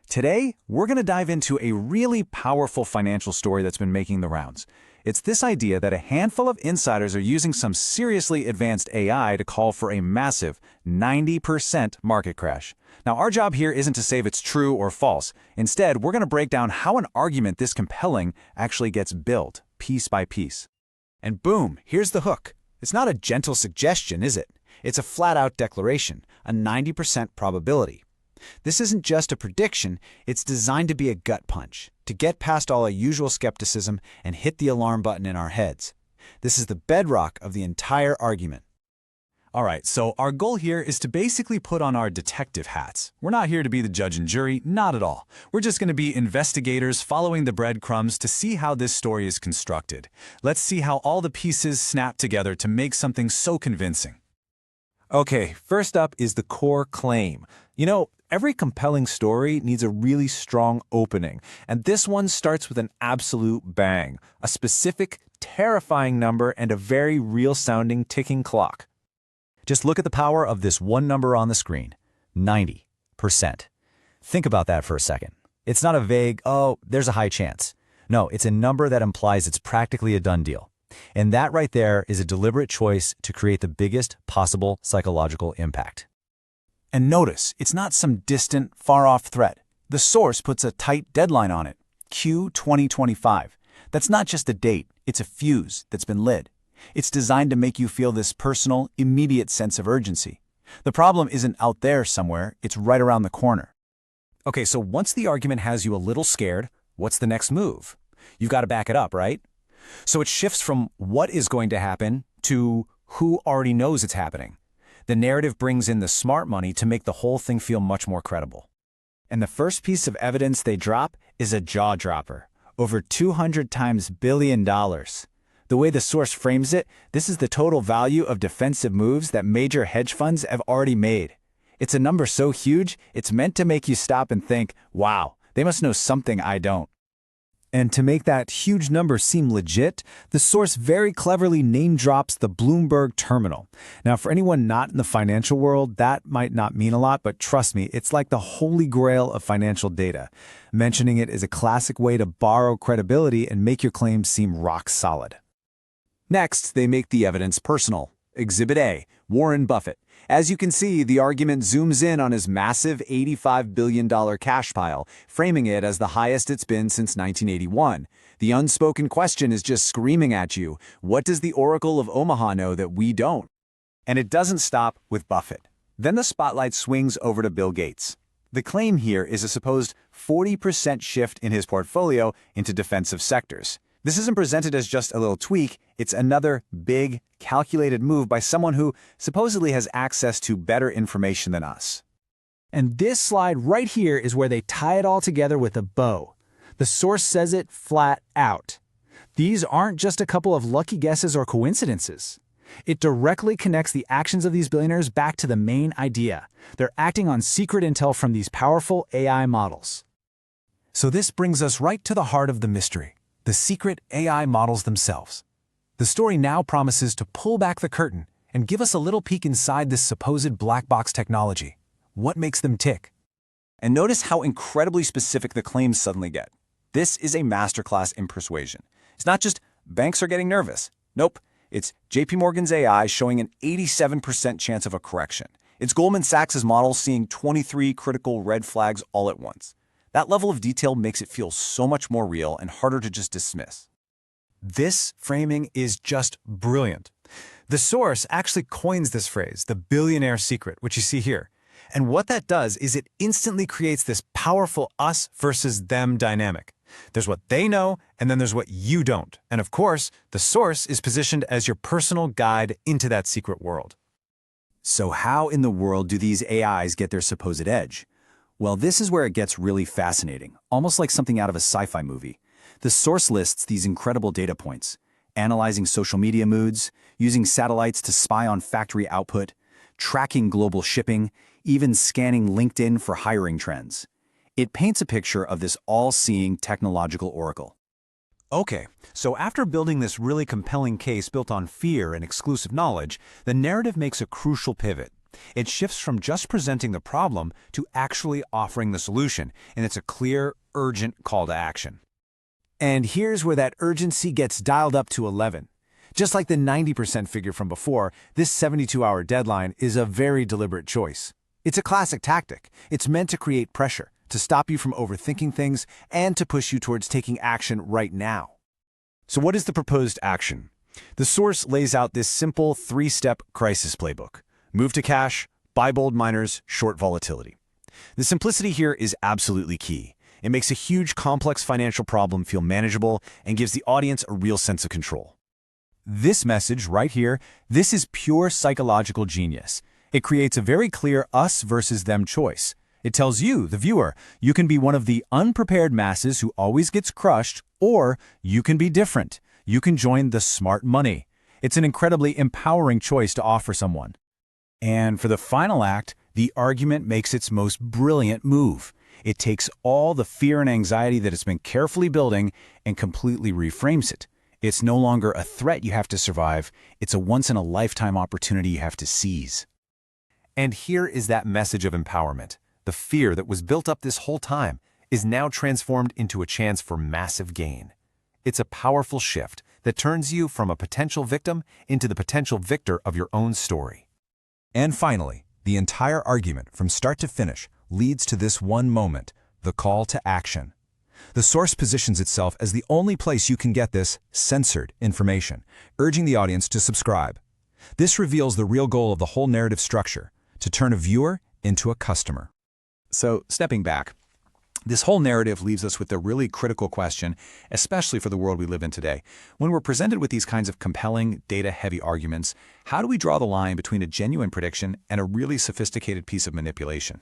Today, we're going to dive into a really powerful financial story that's been making the rounds. It's this idea that a handful of insiders are using some seriously advanced AI to call for a massive 90% market crash. Now, our job here isn't to say if it's true or false. Instead, we're going to break down how an argument this compelling actually gets built, piece by piece. And boom, here's the hook. It's not a gentle suggestion, is it? It's a flat-out declaration, a 90% probability. This isn't just a prediction, it's designed to be a gut punch, to get past all our usual skepticism and hit the alarm button in our heads. This is the bedrock of the entire argument. All right, so our goal here is to basically put on our detective hats. We're not here to be the judge and jury, not at all. We're just going to be investigators following the breadcrumbs to see how this story is constructed. Let's see how all the pieces snap together to make something so convincing. Okay, first up is the core claim. Every compelling story needs a really strong opening, and this one starts with an absolute bang, a specific, terrifying number and a very real-sounding ticking clock. Just look at the power of this one number on the screen, 90%. Think about that for a second. It's not a vague, oh, there's a high chance. No, it's a number that implies it's practically a done deal. And that right there is a deliberate choice to create the biggest possible psychological impact. And notice, it's not some distant, far-off threat. The source puts a tight deadline on it, Q 2025. That's not just a date, it's a fuse that's been lit. It's designed to make you feel this personal, immediate sense of urgency. The problem isn't out there somewhere, it's right around the corner. Okay, so once the argument has you a little scared, what's the next move? You've got to back it up, right? So it shifts from what is going to happen to who already knows it's happening. The narrative brings in the smart money to make the whole thing feel much more credible. And the first piece of evidence they drop is a jaw-dropper, over 200 times $1 billion. The way the source frames it, this is the total value of defensive moves that major hedge funds have already made. It's a number so huge, it's meant to make you stop and think, wow, they must know something I don't. And to make that huge number seem legit, the source very cleverly name-drops the Bloomberg terminal. Now, for anyone not in the financial world, that might not mean a lot, but trust me, it's like the holy grail of financial data. Mentioning it is a classic way to borrow credibility and make your claims seem rock solid. Next, they make the evidence personal. Exhibit A, Warren Buffett. As you can see, the argument zooms in on his massive $85 billion cash pile, framing it as the highest it's been since 1981. The unspoken question is just screaming at you, what does the Oracle of Omaha know that we don't? And it doesn't stop with Buffett. Then the spotlight swings over to Bill Gates. The claim here is a supposed 40% shift in his portfolio into defensive sectors. This isn't presented as just a little tweak, it's another big, calculated move by someone who supposedly has access to better information than us. And this slide right here is where they tie it all together with a bow. The source says it flat out. These aren't just a couple of lucky guesses or coincidences. It directly connects the actions of these billionaires back to the main idea. They're acting on secret intel from these powerful AI models. So this brings us right to the heart of the mystery. The secret AI models themselves. The story now promises to pull back the curtain and give us a little peek inside this supposed black box technology. What makes them tick? And notice how incredibly specific the claims suddenly get. This is a masterclass in persuasion. It's not just banks are getting nervous. Nope, it's JP Morgan's AI showing an 87% chance of a correction. It's Goldman Sachs' model seeing 23 critical red flags all at once. That level of detail makes it feel so much more real and harder to just dismiss. This framing is just brilliant. The source actually coins this phrase, the billionaire secret, which you see here. And what that does is it instantly creates this powerful us versus them dynamic. There's what they know, and then there's what you don't. And of course, the source is positioned as your personal guide into that secret world. So how in the world do these AIs get their supposed edge? Well, this is where it gets really fascinating, almost like something out of a sci-fi movie. The source lists these incredible data points, analyzing social media moods, using satellites to spy on factory output, tracking global shipping, even scanning LinkedIn for hiring trends. It paints a picture of this all-seeing technological oracle. Okay, so after building this really compelling case built on fear and exclusive knowledge, the narrative makes a crucial pivot. It shifts from just presenting the problem to actually offering the solution, and it's a clear, urgent call to action. And here's where that urgency gets dialed up to 11. Just like the 90% figure from before, this 72-hour deadline is a very deliberate choice. It's a classic tactic. It's meant to create pressure, to stop you from overthinking things, and to push you towards taking action right now. So what is the proposed action? The source lays out this simple 3-step crisis playbook. Move to cash, buy bold miners, short volatility. The simplicity here is absolutely key. It makes a huge, complex financial problem feel manageable and gives the audience a real sense of control. This message right here, this is pure psychological genius. It creates a very clear us versus them choice. It tells you, the viewer, you can be one of the unprepared masses who always gets crushed, or you can be different. You can join the smart money. It's an incredibly empowering choice to offer someone. And for the final act, the argument makes its most brilliant move. It takes all the fear and anxiety that has been carefully building and completely reframes it. It's no longer a threat you have to survive. It's a once-in-a-lifetime opportunity you have to seize. And here is that message of empowerment. The fear that was built up this whole time is now transformed into a chance for massive gain. It's a powerful shift that turns you from a potential victim into the potential victor of your own story. And finally, the entire argument from start to finish leads to this one moment, the call to action. The source positions itself as the only place you can get this censored information, urging the audience to subscribe. This reveals the real goal of the whole narrative structure, to turn a viewer into a customer. So, stepping back, this whole narrative leaves us with a really critical question, especially for the world we live in today. When we're presented with these kinds of compelling, data-heavy arguments, how do we draw the line between a genuine prediction and a really sophisticated piece of manipulation?